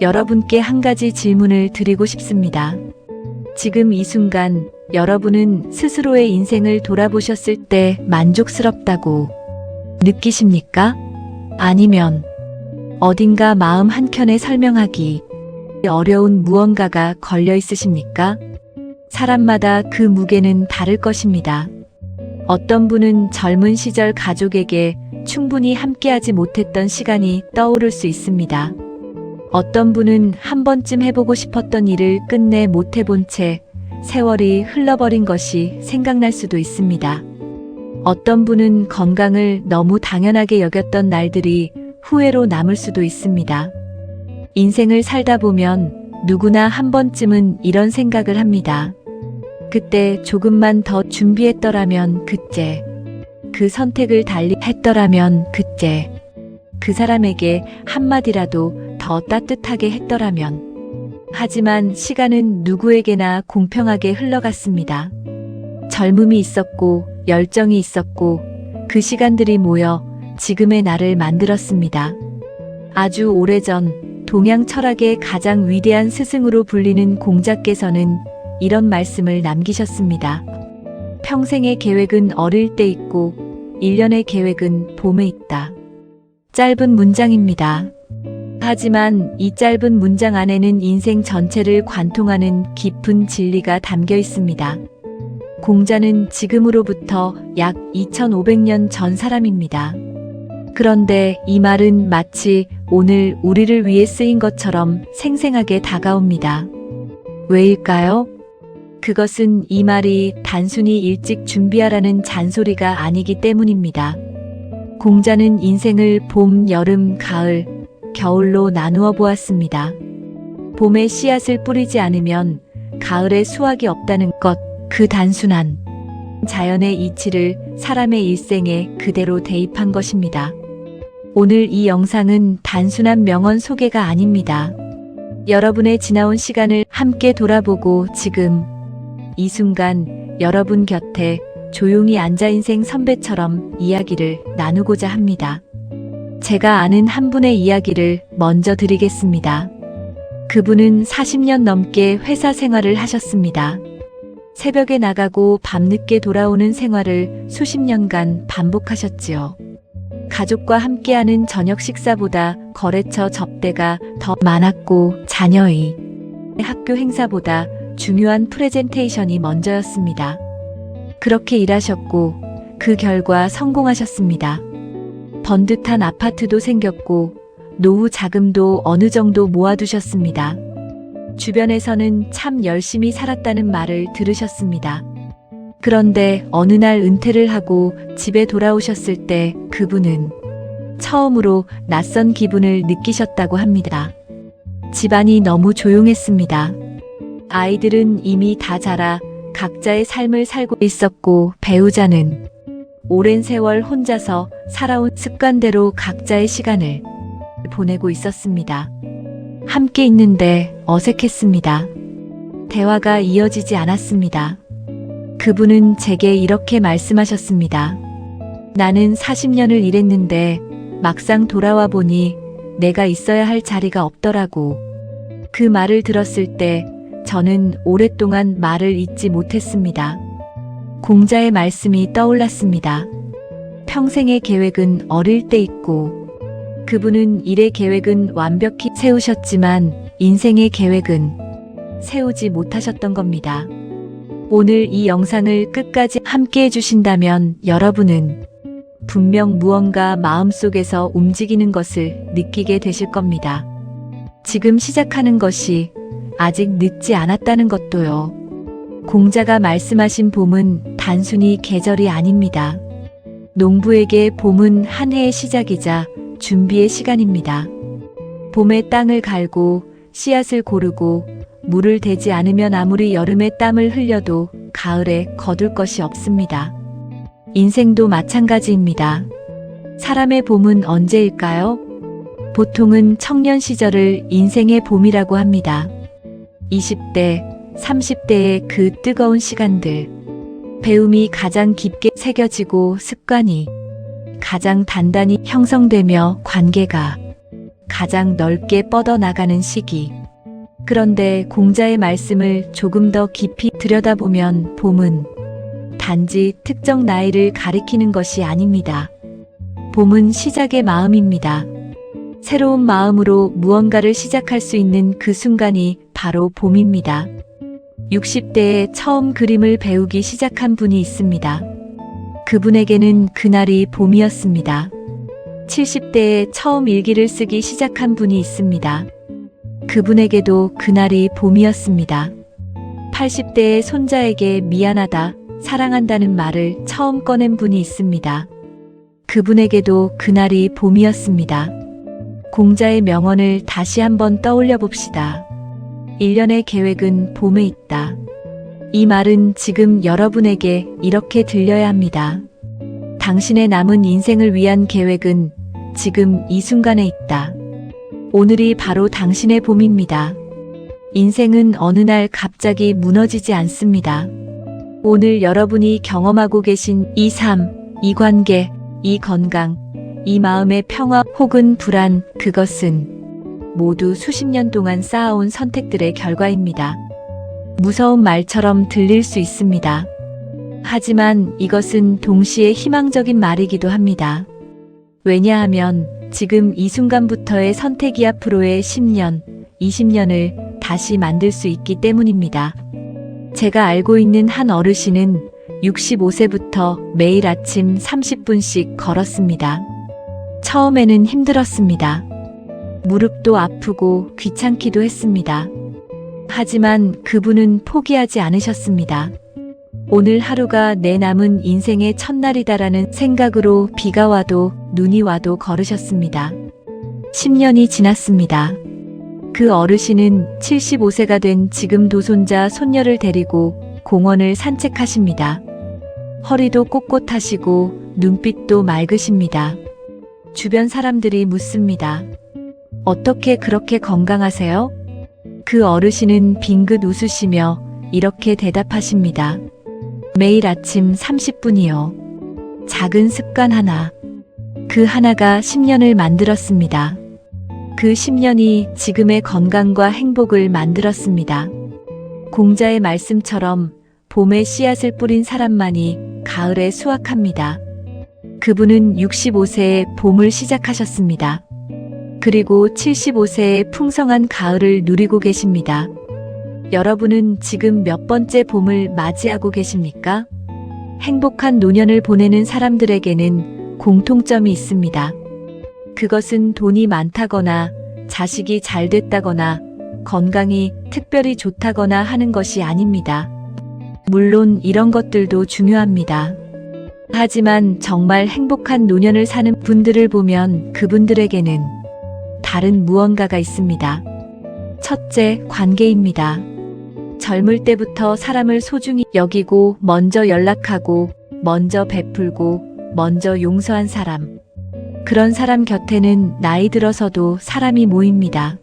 여러분께 한 가지 질문을 드리고 싶습니다. 지금 이 순간 여러분은 스스로의 인생을 돌아보셨을 때 만족스럽다고 느끼십니까? 아니면 어딘가 마음 한켠에 설명하기 어려운 무언가가 걸려 있으십니까? 사람마다 그 무게는 다를 것입니다. 어떤 분은 젊은 시절 가족에게 충분히 함께하지 못했던 시간이 떠오를 수 있습니다. 어떤 분은 한 번쯤 해보고 싶었던 일을 끝내 못 해본 채 세월이 흘러버린 것이 생각날 수도 있습니다. 어떤 분은 건강을 너무 당연하게 여겼던 날들이 후회로 남을 수도 있습니다. 인생을 살다 보면 누구나 한 번쯤은 이런 생각을 합니다. 그때 조금만 더 준비했더라면 그때, 그 선택을 달리 했더라면 그때, 그 사람에게 한마디라도 더 따뜻하게 했더라면. 하지만 시간은 누구에게나 공평하게 흘러갔습니다. 젊음이 있었고 열정이 있었고 그 시간들이 모여 지금의 나를 만들었습니다. 아주 오래전 동양 철학의 가장 위대한 스승으로 불리는 공자께서는 이런 말씀을 남기셨습니다. 평생의 계획은 어릴 때 있고 1년의 계획은 봄에 있다. 짧은 문장입니다. 하지만 이 짧은 문장 안에는 인생 전체를 관통하는 깊은 진리가 담겨 있습니다. 공자는 지금으로부터 약 2500년 전 사람입니다. 그런데 이 말은 마치 오늘 우리를 위해 쓰인 것처럼 생생하게 다가옵니다. 왜일까요? 그것은 이 말이 단순히 일찍 준비하라는 잔소리가 아니기 때문입니다. 공자는 인생을 봄, 여름, 가을, 겨울로 나누어 보았습니다. 봄에 씨앗을 뿌리지 않으면 가을에 수확이 없다는 것, 그 단순한 자연의 이치를 사람의 일생에 그대로 대입한 것입니다. 오늘 이 영상은 단순한 명언 소개가 아닙니다. 여러분의 지나온 시간을 함께 돌아보고 지금 이 순간 여러분 곁에 조용히 앉아 인생 선배처럼 이야기를 나누고자 합니다. 제가 아는 한 분의 이야기를 먼저 드리겠습니다. 그분은 40년 넘게 회사 생활을 하셨습니다. 새벽에 나가고 밤늦게 돌아오는 생활을 수십 년간 반복하셨지요. 가족과 함께하는 저녁 식사보다 거래처 접대가 더 많았고 자녀의 학교 행사보다 중요한 프레젠테이션이 먼저였습니다. 그렇게 일하셨고 그 결과 성공하셨습니다. 번듯한 아파트도 생겼고 노후 자금도 어느 정도 모아두셨습니다. 주변에서는 참 열심히 살았다는 말을 들으셨습니다. 그런데 어느 날 은퇴를 하고 집에 돌아오셨을 때 그분은 처음으로 낯선 기분을 느끼셨다고 합니다. 집안이 너무 조용했습니다. 아이들은 이미 다 자라 각자의 삶을 살고 있었고 배우자는 오랜 세월 혼자서 살아온 습관대로 각자의 시간을 보내고 있었습니다. 함께 있는데 어색했습니다. 대화가 이어지지 않았습니다. 그분은 제게 이렇게 말씀하셨습니다. 나는 40년을 일했는데 막상 돌아와 보니 내가 있어야 할 자리가 없더라고. 그 말을 들었을 때 저는 오랫동안 말을 잇지 못했습니다. 공자의 말씀이 떠올랐습니다. 평생의 계획은 어릴 때 있고 그분은 일의 계획은 완벽히 세우셨지만 인생의 계획은 세우지 못하셨던 겁니다. 오늘 이 영상을 끝까지 함께 해주신다면 여러분은 분명 무언가 마음속에서 움직이는 것을 느끼게 되실 겁니다. 지금 시작하는 것이 아직 늦지 않았다는 것도요. 공자가 말씀하신 봄은 단순히 계절이 아닙니다. 농부에게 봄은 한 해의 시작이자 준비의 시간입니다. 봄에 땅을 갈고 씨앗을 고르고 물을 대지 않으면 아무리 여름에 땀을 흘려도 가을에 거둘 것이 없습니다. 인생도 마찬가지입니다. 사람의 봄은 언제일까요? 보통은 청년 시절을 인생의 봄이라고 합니다. 20대, 30대의 그 뜨거운 시간들, 배움이 가장 깊게 새겨지고 습관이 가장 단단히 형성되며 관계가 가장 넓게 뻗어나가는 시기. 그런데 공자의 말씀을 조금 더 깊이 들여다보면 봄은 단지 특정 나이를 가리키는 것이 아닙니다. 봄은 시작의 마음입니다. 새로운 마음으로 무언가를 시작할 수 있는 그 순간이 바로 봄입니다. 60대에 처음 그림을 배우기 시작한 분이 있습니다. 그분에게는 그날이 봄이었습니다. 70대에 처음 일기를 쓰기 시작한 분이 있습니다. 그분에게도 그날이 봄이었습니다. 80대의 손자에게 미안하다, 사랑한다는 말을 처음 꺼낸 분이 있습니다. 그분에게도 그날이 봄이었습니다. 공자의 명언을 다시 한번 떠올려 봅시다. 1년의 계획은 봄에 있다. 이 말은 지금 여러분에게 이렇게 들려야 합니다. 당신의 남은 인생을 위한 계획은 지금 이 순간에 있다. 오늘이 바로 당신의 봄입니다. 인생은 어느 날 갑자기 무너지지 않습니다. 오늘 여러분이 경험하고 계신 이 삶, 이 관계, 이 건강, 이 마음의 평화 혹은 불안, 그것은 모두 수십 년 동안 쌓아온 선택들의 결과입니다. 무서운 말처럼 들릴 수 있습니다. 하지만 이것은 동시에 희망적인 말이기도 합니다. 왜냐하면 지금 이 순간부터의 선택이 앞으로의 10년, 20년을 다시 만들 수 있기 때문입니다. 제가 알고 있는 한 어르신은 65세부터 매일 아침 30분씩 걸었습니다. 처음에는 힘들었습니다. 무릎도 아프고 귀찮기도 했습니다. 하지만 그분은 포기하지 않으셨습니다. 오늘 하루가 내 남은 인생의 첫날이다라는 생각으로 비가 와도 눈이 와도 걸으셨습니다. 10년이 지났습니다. 그 어르신은 75세가 된 지금도 손자, 손녀를 데리고 공원을 산책하십니다. 허리도 꼿꼿하시고 눈빛도 맑으십니다. 주변 사람들이 묻습니다. 어떻게 그렇게 건강하세요? 그 어르신은 빙긋 웃으시며 이렇게 대답하십니다. 매일 아침 30분이요. 작은 습관 하나. 그 하나가 10년을 만들었습니다. 그 10년이 지금의 건강과 행복을 만들었습니다. 공자의 말씀처럼 봄에 씨앗을 뿌린 사람만이 가을에 수확합니다. 그분은 65세에 봄을 시작하셨습니다. 그리고 75세에 풍성한 가을을 누리고 계십니다. 여러분은 지금 몇 번째 봄을 맞이하고 계십니까? 행복한 노년을 보내는 사람들에게는 공통점이 있습니다. 그것은 돈이 많다거나 자식이 잘 됐다거나 건강이 특별히 좋다거나 하는 것이 아닙니다. 물론 이런 것들도 중요합니다. 하지만 정말 행복한 노년을 사는 분들을 보면 그분들에게는 다른 무언가가 있습니다. 첫째, 관계입니다. 젊을 때부터 사람을 소중히 여기고 먼저 연락하고 먼저 베풀고 먼저 용서한 사람. 그런 사람 곁에는 나이 들어서도 사람이 모입니다.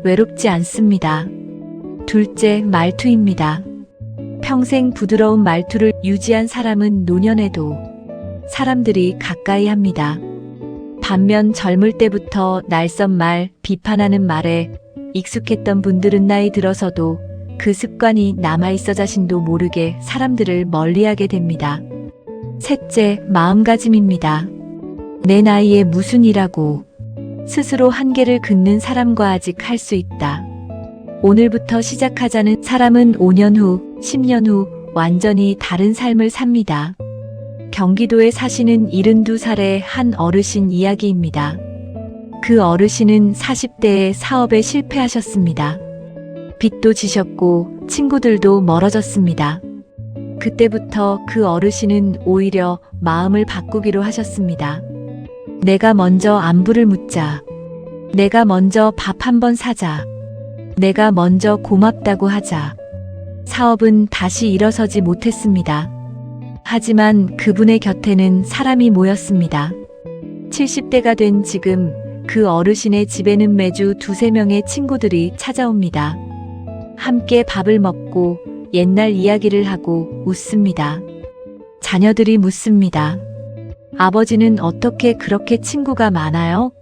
외롭지 않습니다. 둘째, 말투입니다. 평생 부드러운 말투를 유지한 사람은 노년에도 사람들이 가까이 합니다. 반면 젊을 때부터 날선 말, 비판하는 말에 익숙했던 분들은 나이 들어서도 그 습관이 남아있어 자신도 모르게 사람들을 멀리하게 됩니다. 셋째, 마음가짐입니다. 내 나이에 무슨 일하고 스스로 한계를 긋는 사람과 아직 할 수 있다. 오늘부터 시작하자는 사람은 5년 후, 10년 후 완전히 다른 삶을 삽니다. 경기도에 사시는 72살의 한 어르신 이야기입니다. 그 어르신은 40대에 사업에 실패하셨습니다. 빚도 지셨고 친구들도 멀어졌습니다. 그때부터 그 어르신은 오히려 마음을 바꾸기로 하셨습니다. 내가 먼저 안부를 묻자. 내가 먼저 밥 한번 사자. 내가 먼저 고맙다고 하자. 사업은 다시 일어서지 못했습니다. 하지만 그분의 곁에는 사람이 모였습니다. 70대가 된 지금 그 어르신의 집에는 매주 2~3명의 친구들이 찾아옵니다. 함께 밥을 먹고 옛날 이야기를 하고 웃습니다. 자녀들이 묻습니다. 아버지는 어떻게 그렇게 친구가 많아요?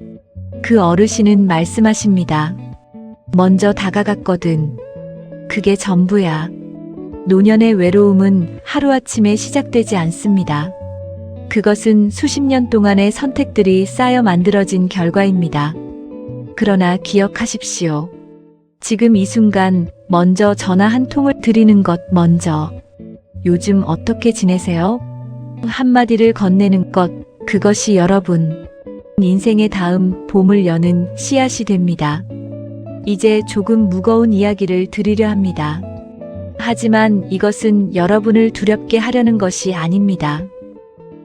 그 어르신은 말씀하십니다. 먼저 다가갔거든. 그게 전부야. 노년의 외로움은 하루아침에 시작되지 않습니다. 그것은 수십 년 동안의 선택들이 쌓여 만들어진 결과입니다. 그러나 기억하십시오. 지금 이 순간 먼저 전화 한 통을 드리는 것 먼저. 요즘 어떻게 지내세요? 한마디를 건네는 것, 그것이 여러분 인생의 다음 봄을 여는 씨앗이 됩니다. 이제 조금 무거운 이야기를 드리려 합니다. 하지만 이것은 여러분을 두렵게 하려는 것이 아닙니다.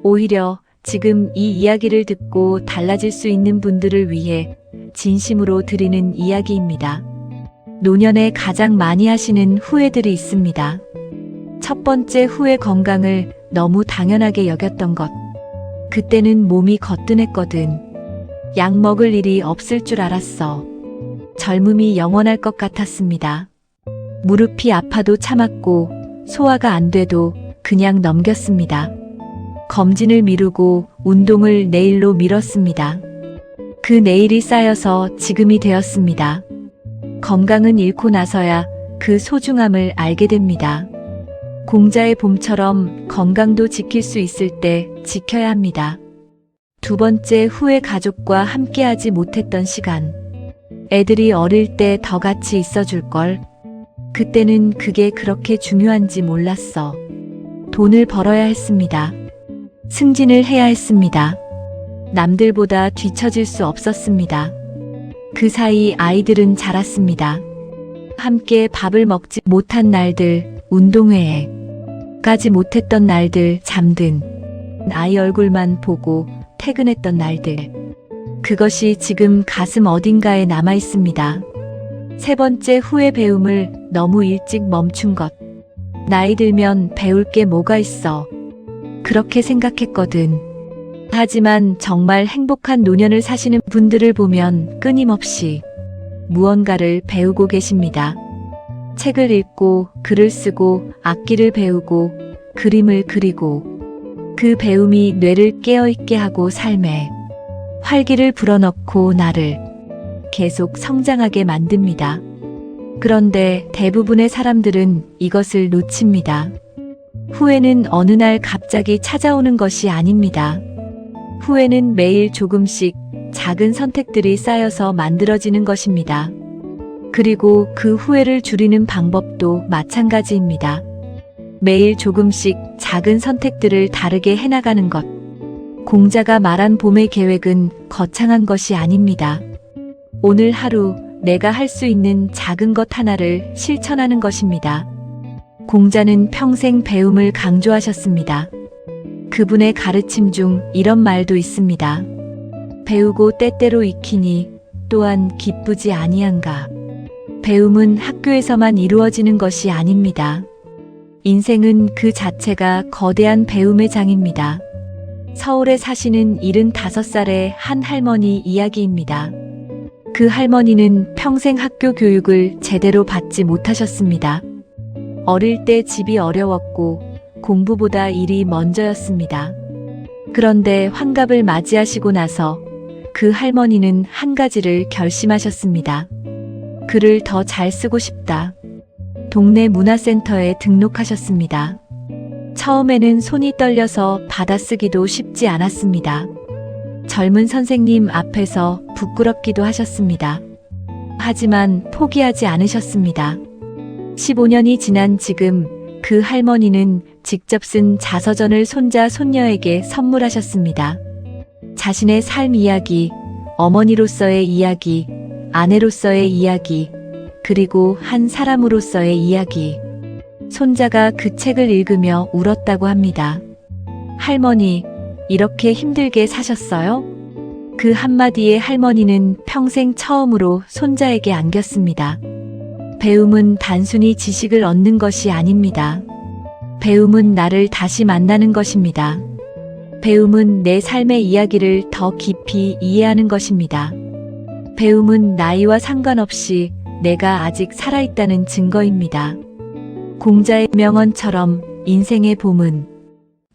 오히려 지금 이 이야기를 듣고 달라질 수 있는 분들을 위해 진심으로 드리는 이야기입니다. 노년에 가장 많이 하시는 후회들이 있습니다. 첫 번째 후회, 건강을 너무 당연하게 여겼던 것. 그때는 몸이 거뜬했거든. 약 먹을 일이 없을 줄 알았어. 젊음이 영원할 것 같았습니다. 무릎이 아파도 참았고 소화가 안 돼도 그냥 넘겼습니다. 검진을 미루고 운동을 내일로 미뤘습니다. 그 내일이 쌓여서 지금이 되었습니다. 건강은 잃고 나서야 그 소중함을 알게 됩니다. 공자의 봄처럼 건강도 지킬 수 있을 때 지켜야 합니다. 두 번째 후회, 가족과 함께하지 못했던 시간. 애들이 어릴 때 더 같이 있어줄 걸. 그때는 그게 그렇게 중요한지 몰랐어. 돈을 벌어야 했습니다. 승진을 해야 했습니다. 남들보다 뒤처질 수 없었습니다. 그 사이 아이들은 자랐습니다. 함께 밥을 먹지 못한 날들, 운동회에 가지 못했던 날들, 잠든 아이 얼굴만 보고 퇴근했던 날들. 그것이 지금 가슴 어딘가에 남아 있습니다. 세 번째 후회, 배움을 너무 일찍 멈춘 것. 나이 들면 배울 게 뭐가 있어. 그렇게 생각했거든. 하지만 정말 행복한 노년을 사시는 분들을 보면 끊임없이 무언가를 배우고 계십니다. 책을 읽고, 글을 쓰고, 악기를 배우고, 그림을 그리고, 그 배움이 뇌를 깨어있게 하고 삶에 활기를 불어넣고 나를 계속 성장하게 만듭니다. 그런데 대부분의 사람들은 이것을 놓칩니다. 후회는 어느 날 갑자기 찾아오는 것이 아닙니다. 후회는 매일 조금씩 작은 선택들이 쌓여서 만들어지는 것입니다. 그리고 그 후회를 줄이는 방법도 마찬가지입니다. 매일 조금씩 작은 선택들을 다르게 해나가는 것. 공자가 말한 봄의 계획은 거창한 것이 아닙니다. 오늘 하루 내가 할 수 있는 작은 것 하나를 실천하는 것입니다. 공자는 평생 배움을 강조하셨습니다. 그분의 가르침 중 이런 말도 있습니다. 배우고 때때로 익히니 또한 기쁘지 아니한가. 배움은 학교에서만 이루어지는 것이 아닙니다. 인생은 그 자체가 거대한 배움의 장입니다. 서울에 사시는 75살의 한 할머니 이야기입니다. 그 할머니는 평생 학교 교육을 제대로 받지 못하셨습니다. 어릴 때 집이 어려웠고 공부보다 일이 먼저였습니다. 그런데 환갑을 맞이하시고 나서 그 할머니는 한 가지를 결심하셨습니다. 글을 더 잘 쓰고 싶다. 동네 문화센터에 등록하셨습니다. 처음에는 손이 떨려서 받아쓰기도 쉽지 않았습니다. 젊은 선생님 앞에서 부끄럽기도 하셨습니다. 하지만 포기하지 않으셨습니다. 15년이 지난 지금 그 할머니는 직접 쓴 자서전을 손자, 손녀에게 선물하셨습니다. 자신의 삶 이야기, 어머니로서의 이야기, 아내로서의 이야기, 그리고 한 사람으로서의 이야기. 손자가 그 책을 읽으며 울었다고 합니다. 할머니, 이렇게 힘들게 사셨어요? 그 한마디에 할머니는 평생 처음으로 손자에게 안겼습니다. 배움은 단순히 지식을 얻는 것이 아닙니다. 배움은 나를 다시 만나는 것입니다. 배움은 내 삶의 이야기를 더 깊이 이해하는 것입니다. 배움은 나이와 상관없이 내가 아직 살아있다는 증거입니다. 공자의 명언처럼 인생의 봄은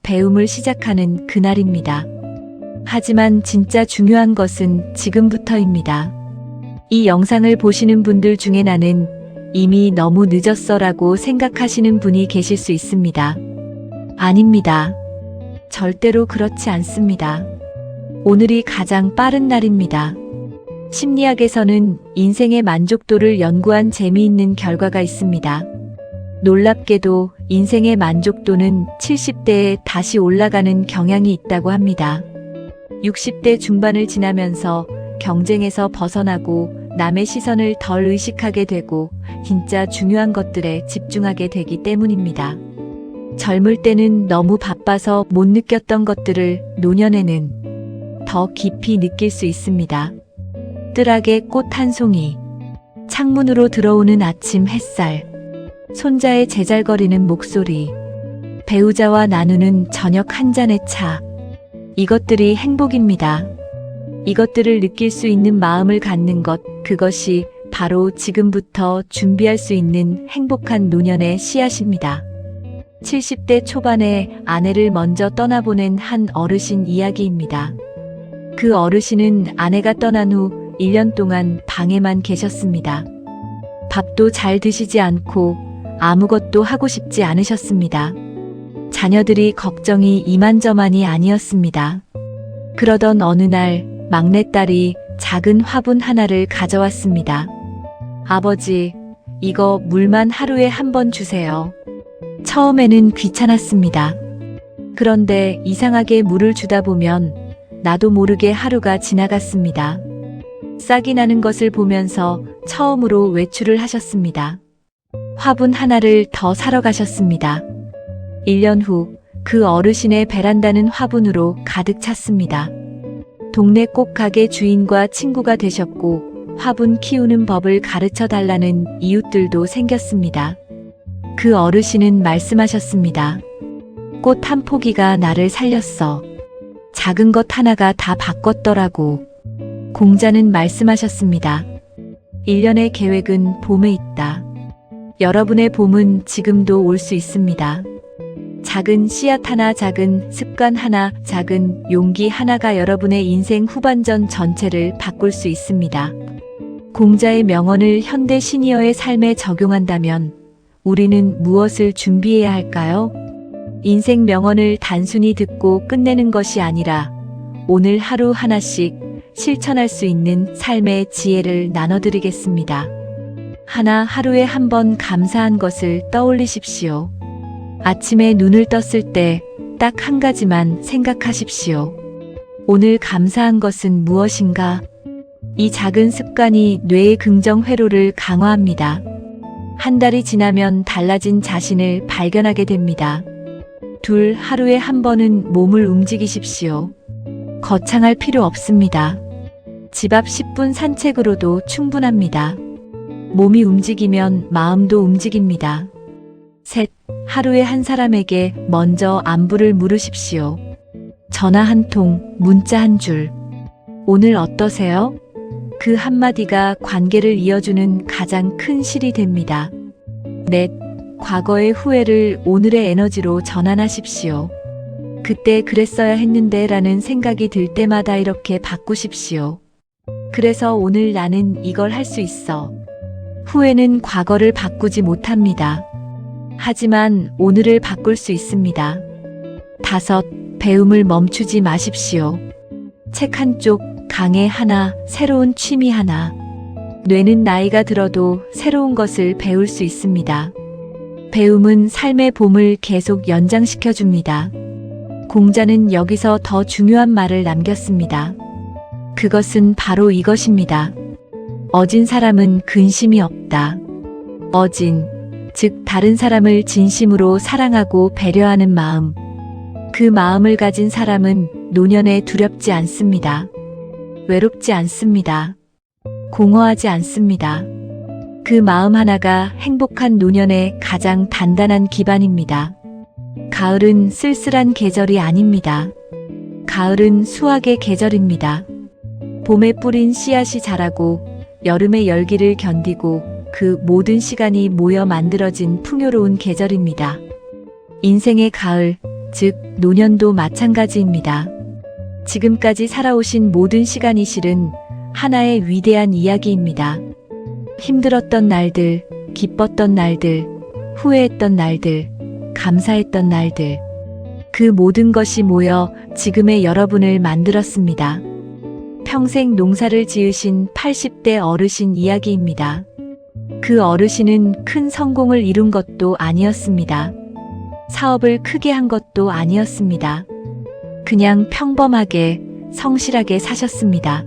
배움을 시작하는 그날입니다. 하지만 진짜 중요한 것은 지금부터입니다. 이 영상을 보시는 분들 중에 나는 이미 너무 늦었어라고 생각하시는 분이 계실 수 있습니다. 아닙니다. 절대로 그렇지 않습니다. 오늘이 가장 빠른 날입니다. 심리학에서는 인생의 만족도를 연구한 재미있는 결과가 있습니다. 놀랍게도 인생의 만족도는 70대에 다시 올라가는 경향이 있다고 합니다. 60대 중반을 지나면서 경쟁에서 벗어나고 남의 시선을 덜 의식하게 되고 진짜 중요한 것들에 집중하게 되기 때문입니다. 젊을 때는 너무 바빠서 못 느꼈던 것들을 노년에는 더 깊이 느낄 수 있습니다. 뜰하게 꽃 한 송이, 창문으로 들어오는 아침 햇살, 손자의 제잘거리는 목소리, 배우자와 나누는 저녁 한 잔의 차. 이것들이 행복입니다. 이것들을 느낄 수 있는 마음을 갖는 것, 그것이 바로 지금부터 준비할 수 있는 행복한 노년의 씨앗입니다. 70대 초반에 아내를 먼저 떠나보낸 한 어르신 이야기입니다. 그 어르신은 아내가 떠난 후 1년 동안 방에만 계셨습니다. 밥도 잘 드시지 않고 아무것도 하고 싶지 않으셨습니다. 자녀들이 걱정이 이만저만이 아니었습니다. 그러던 어느 날 막내딸이 작은 화분 하나를 가져왔습니다. 아버지, 이거 물만 하루에 한 번 주세요. 처음에는 귀찮았습니다. 그런데 이상하게 물을 주다 보면 나도 모르게 하루가 지나갔습니다. 싹이 나는 것을 보면서 처음으로 외출을 하셨습니다. 화분 하나를 더 사러 가셨습니다. 1년 후 그 어르신의 베란다는 화분으로 가득 찼습니다. 동네 꽃가게 주인과 친구가 되셨고 화분 키우는 법을 가르쳐 달라는 이웃들도 생겼습니다. 그 어르신은 말씀하셨습니다. 꽃 한 포기가 나를 살렸어. 작은 것 하나가 다 바꿨더라고. 공자는 말씀하셨습니다. 1년의 계획은 봄에 있다. 여러분의 봄은 지금도 올 수 있습니다. 작은 씨앗 하나, 작은 습관 하나, 작은 용기 하나가 여러분의 인생 후반전 전체를 바꿀 수 있습니다. 공자의 명언을 현대 시니어의 삶에 적용한다면 우리는 무엇을 준비해야 할까요? 인생 명언을 단순히 듣고 끝내는 것이 아니라 오늘 하루 하나씩 실천할 수 있는 삶의 지혜를 나눠드리겠습니다. 하루에 한 번 감사한 것을 떠올리십시오. 아침에 눈을 떴을 때 딱 한 가지만 생각하십시오. 오늘 감사한 것은 무엇인가? 이 작은 습관이 뇌의 긍정 회로를 강화합니다. 한 달이 지나면 달라진 자신을 발견하게 됩니다. 하루에 한 번은 몸을 움직이십시오. 거창할 필요 없습니다. 집 앞 10분 산책으로도 충분합니다. 몸이 움직이면 마음도 움직입니다. 하루에 한 사람에게 먼저 안부를 물으십시오. 전화 한 통, 문자 한 줄. 오늘 어떠세요? 그 한마디가 관계를 이어주는 가장 큰 실이 됩니다. 과거의 후회를 오늘의 에너지로 전환하십시오. 그때 그랬어야 했는데 라는 생각이 들 때마다 이렇게 바꾸십시오. 그래서 오늘 나는 이걸 할 수 있어. 후회는 과거를 바꾸지 못합니다. 하지만 오늘을 바꿀 수 있습니다. 배움을 멈추지 마십시오. 책 한 쪽, 강의 하나, 새로운 취미 하나. 뇌는 나이가 들어도 새로운 것을 배울 수 있습니다. 배움은 삶의 봄을 계속 연장시켜 줍니다. 공자는 여기서 더 중요한 말을 남겼습니다. 그것은 바로 이것입니다. 어진 사람은 근심이 없다. 어진, 즉 다른 사람을 진심으로 사랑하고 배려하는 마음. 그 마음을 가진 사람은 노년에 두렵지 않습니다. 외롭지 않습니다. 공허하지 않습니다. 그 마음 하나가 행복한 노년의 가장 단단한 기반입니다. 가을은 쓸쓸한 계절이 아닙니다. 가을은 수확의 계절입니다. 봄에 뿌린 씨앗이 자라고 여름의 열기를 견디고 그 모든 시간이 모여 만들어진 풍요로운 계절입니다. 인생의 가을, 즉 노년도 마찬가지입니다. 지금까지 살아오신 모든 시간이 실은 하나의 위대한 이야기입니다. 힘들었던 날들, 기뻤던 날들, 후회했던 날들, 감사했던 날들. 그 모든 것이 모여 지금의 여러분을 만들었습니다. 평생 농사를 지으신 80대 어르신 이야기입니다. 그 어르신은 큰 성공을 이룬 것도 아니었습니다. 사업을 크게 한 것도 아니었습니다. 그냥 평범하게, 성실하게 사셨습니다.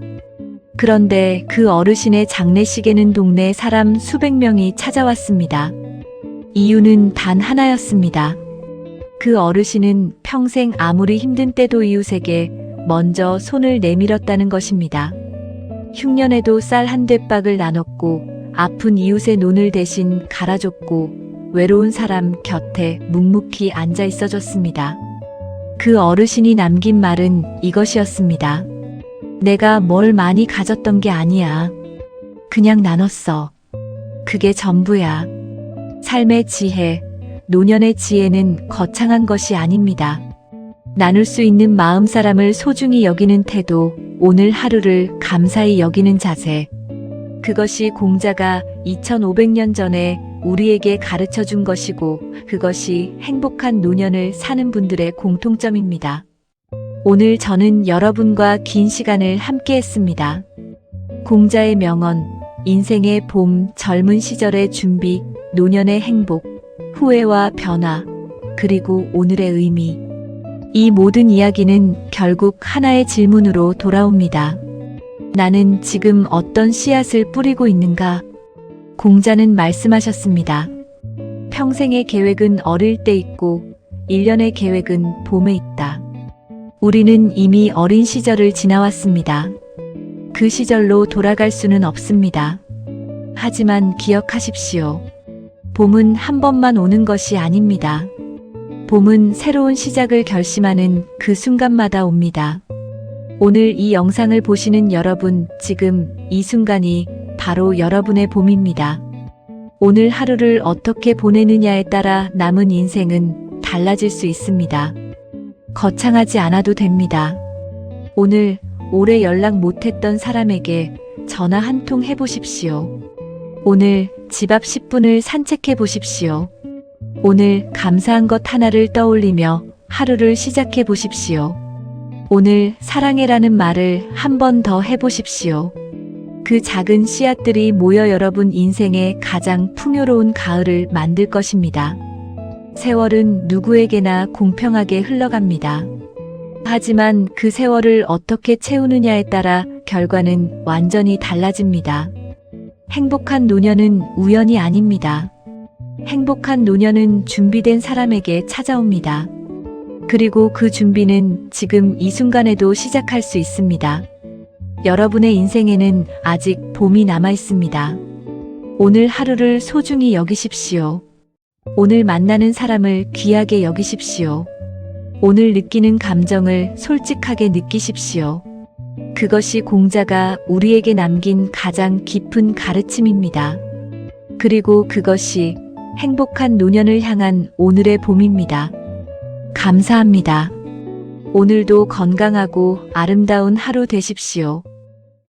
그런데 그 어르신의 장례식에는 동네 사람 수백 명이 찾아왔습니다. 이유는 단 하나였습니다. 그 어르신은 평생 아무리 힘든 때도 이웃에게 먼저 손을 내밀었다는 것입니다. 흉년에도 쌀 한 대박을 나눴고 아픈 이웃의 논을 대신 갈아줬고 외로운 사람 곁에 묵묵히 앉아 있어줬습니다. 그 어르신이 남긴 말은 이것이었습니다. 내가 뭘 많이 가졌던 게 아니야. 그냥 나눴어. 그게 전부야. 삶의 지혜, 노년의 지혜는 거창한 것이 아닙니다. 나눌 수 있는 마음, 사람을 소중히 여기는 태도, 오늘 하루를 감사히 여기는 자세. 그것이 공자가 2500년 전에 우리에게 가르쳐 준 것이고 그것이 행복한 노년을 사는 분들의 공통점입니다. 오늘 저는 여러분과 긴 시간을 함께 했습니다. 공자의 명언, 인생의 봄, 젊은 시절의 준비, 노년의 행복, 후회와 변화, 그리고 오늘의 의미. 이 모든 이야기는 결국 하나의 질문으로 돌아옵니다. 나는 지금 어떤 씨앗을 뿌리고 있는가? 공자는 말씀하셨습니다. 평생의 계획은 어릴 때 있고 1년의 계획은 봄에 있다. 우리는 이미 어린 시절을 지나왔습니다. 그 시절로 돌아갈 수는 없습니다. 하지만 기억하십시오. 봄은 한 번만 오는 것이 아닙니다. 봄은 새로운 시작을 결심하는 그 순간마다 옵니다. 오늘 이 영상을 보시는 여러분, 지금 이 순간이 바로 여러분의 봄입니다. 오늘 하루를 어떻게 보내느냐에 따라 남은 인생은 달라질 수 있습니다. 거창하지 않아도 됩니다. 오늘 오래 연락 못했던 사람에게 전화 한 통 해보십시오. 오늘 집 앞 10분을 산책해 보십시오. 오늘 감사한 것 하나를 떠올리며 하루를 시작해 보십시오. 오늘 사랑해라는 말을 한 번 더 해보십시오. 그 작은 씨앗들이 모여 여러분 인생의 가장 풍요로운 가을을 만들 것입니다. 세월은 누구에게나 공평하게 흘러갑니다. 하지만 그 세월을 어떻게 채우느냐에 따라 결과는 완전히 달라집니다. 행복한 노년은 우연이 아닙니다. 행복한 노년은 준비된 사람에게 찾아옵니다. 그리고 그 준비는 지금 이 순간에도 시작할 수 있습니다. 여러분의 인생에는 아직 봄이 남아 있습니다. 오늘 하루를 소중히 여기십시오. 오늘 만나는 사람을 귀하게 여기십시오. 오늘 느끼는 감정을 솔직하게 느끼십시오. 그것이 공자가 우리에게 남긴 가장 깊은 가르침입니다. 그리고 그것이 행복한 노년을 향한 오늘의 봄입니다. 감사합니다. 오늘도 건강하고 아름다운 하루 되십시오.